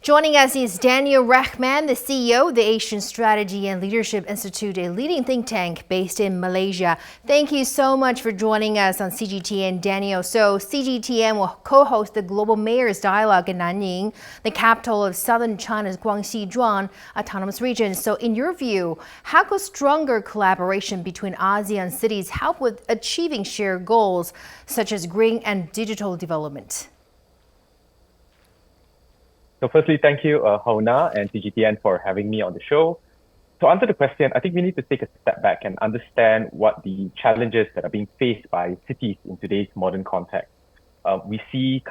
Joining us is Danial Rahman, the CEO of the Asian Strategy and Leadership Institute, a leading think tank based in Malaysia. Thank you so much for joining us on CGTN, Daniel. So CGTN will co-host the Global Mayors Dialogue in Nanning, the capital of southern China's Guangxi Zhuang Autonomous Region. So in your view, how could stronger collaboration between ASEAN cities help with achieving shared goals such as green and digital development? So firstly, thank you, Hona and CGTN for having me on the show. To answer the question, I think we need to take a step back and understand what the challenges that are being faced by cities in today's modern context. We see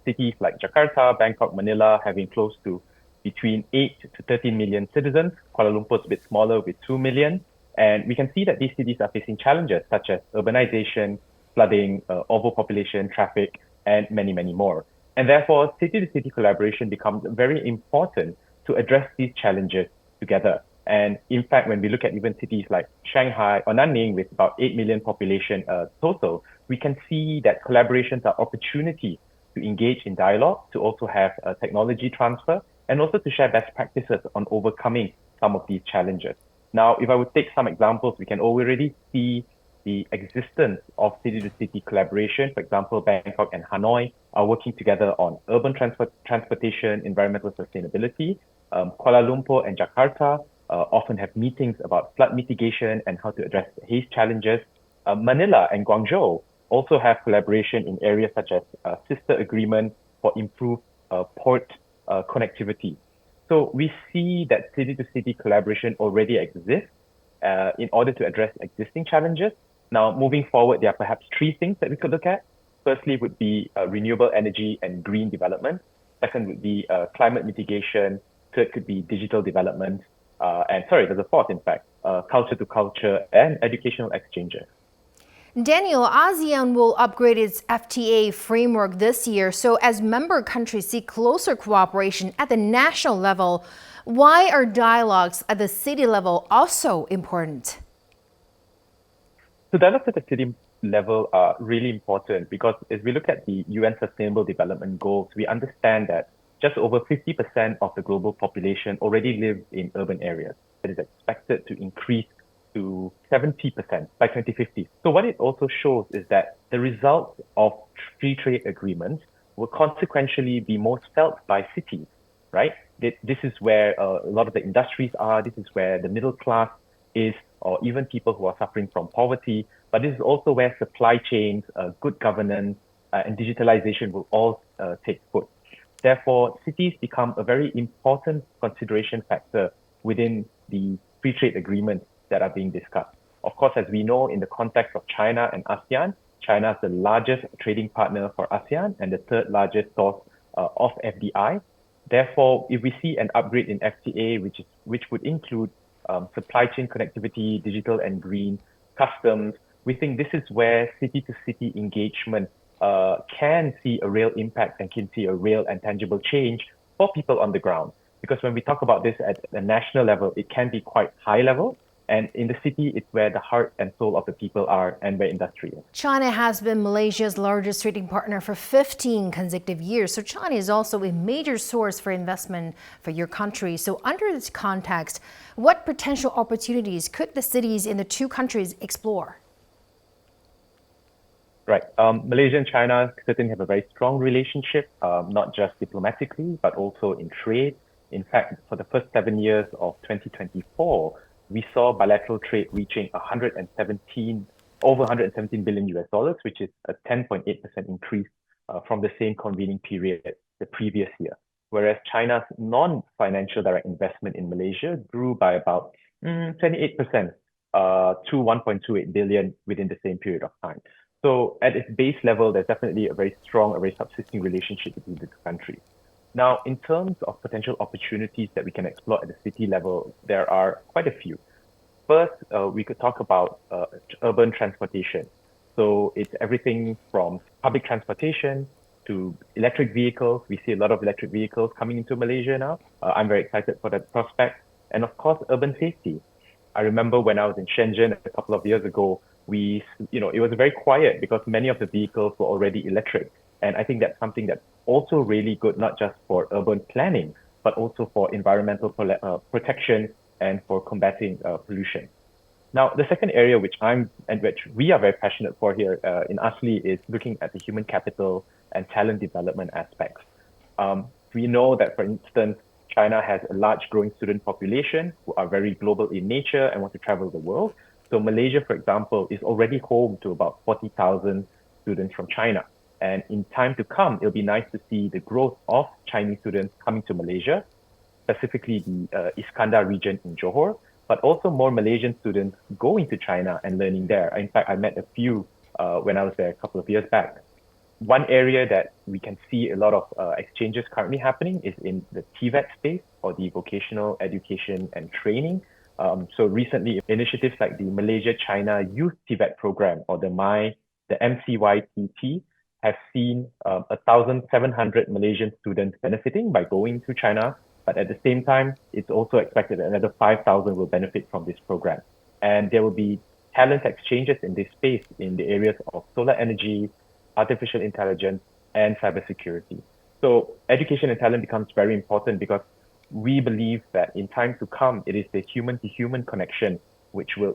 cities like Jakarta, Bangkok, Manila having close to between 8 to 13 million citizens. Kuala Lumpur is a bit smaller with 2 million. And we can see that these cities are facing challenges such as urbanization, flooding, overpopulation, traffic, and many, many more. And therefore, city-to-city collaboration becomes very important to address these challenges together. And in fact, when we look at even cities like Shanghai or Nanning with about 8 million population total, we can see that collaborations are opportunities to engage in dialogue, to also have technology transfer, and also to share best practices on overcoming some of these challenges. Now, if I would take some examples, we can already see the existence of city-to-city collaboration. For example, Bangkok and Hanoi are working together on urban transportation, environmental sustainability. Kuala Lumpur and Jakarta often have meetings about flood mitigation and how to address haze challenges. Manila and Guangzhou also have collaboration in areas such as sister agreement for improved port connectivity. So we see that city-to-city collaboration already exists in order to address existing challenges. Now, moving forward, there are perhaps three things that we could look at. Firstly would be renewable energy and green development. Second would be climate mitigation. Third could be digital development. There's a fourth, in fact, culture to culture and educational exchanges. Daniel, ASEAN will upgrade its FTA framework this year. So as member countries seek closer cooperation at the national level, why are dialogues at the city level also important? So dialogues at the city level are really important because as we look at the UN Sustainable Development Goals, we understand that just over 50% of the global population already lives in urban areas. It is expected to increase to 70% by 2050. So what it also shows is that the results of free trade agreements will consequentially be most felt by cities, right? This is where a lot of the industries are. This is where the middle class is, or even people who are suffering from poverty. But this is also where supply chains, good governance, and digitalization will all take foot. Therefore, cities become a very important consideration factor within the free trade agreements that are being discussed. Of course, as we know, in the context of China and ASEAN, China is the largest trading partner for ASEAN and the third largest source of FDI. Therefore, if we see an upgrade in FTA, which would include supply chain connectivity, digital and green, customs, we think this is where city-to-city engagement can see a real impact and can see a real and tangible change for people on the ground. Because when we talk about this at the national level, it can be quite high level. And in the city, it's where the heart and soul of the people are and where industry is. China has been Malaysia's largest trading partner for 15 consecutive years. So China is also a major source for investment for your country. So under this context, what potential opportunities could the cities in the two countries explore? Right. Malaysia and China certainly have a very strong relationship, not just diplomatically, but also in trade. In fact, for the first 7 years of 2024, we saw bilateral trade reaching over 117 billion US dollars, which is a 10.8% increase from the same convening period the previous year. Whereas China's non-financial direct investment in Malaysia grew by about 28% to 1.28 billion within the same period of time. So at its base level, there's definitely a very strong, a very subsisting relationship between the two countries. Now, in terms of potential opportunities that we can explore at the city level, there are quite a few. First, we could talk about urban transportation. So it's everything from public transportation to electric vehicles. We see a lot of electric vehicles coming into Malaysia now. I'm very excited for that prospect. And of course, urban safety. I remember when I was in Shenzhen a couple of years ago, it was very quiet because many of the vehicles were already electric. And I think that's something that's also really good, not just for urban planning, but also for environmental protection and for combating pollution. Now, the second area which we are very passionate for here in ASLI is looking at the human capital and talent development aspects. We know that, for instance, China has a large growing student population who are very global in nature and want to travel the world. So Malaysia, for example, is already home to about 40,000 students from China. And in time to come, it'll be nice to see the growth of Chinese students coming to Malaysia, specifically the Iskandar region in Johor, but also more Malaysian students going to China and learning there. In fact, I met a few when I was there a couple of years back. One area that we can see a lot of exchanges currently happening is in the TVET space, or the vocational education and training. So recently, initiatives like the Malaysia-China Youth TVET program, or the MCYTT, have seen 1,700 Malaysian students benefiting by going to China. But at the same time, it's also expected that another 5,000 will benefit from this program. And there will be talent exchanges in this space in the areas of solar energy, artificial intelligence, and cybersecurity. So education and talent becomes very important because we believe that in time to come, it is the human-to-human connection which will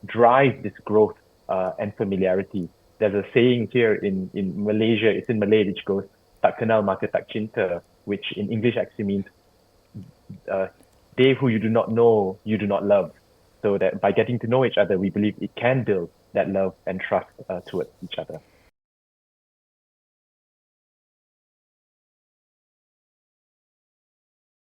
drive this growth and familiarity. There's a saying here in Malaysia, it's in Malay, which goes, "Tak kenal maka tak cinta," which in English actually means, they who you do not know, you do not love. So that by getting to know each other, we believe it can build that love and trust towards each other.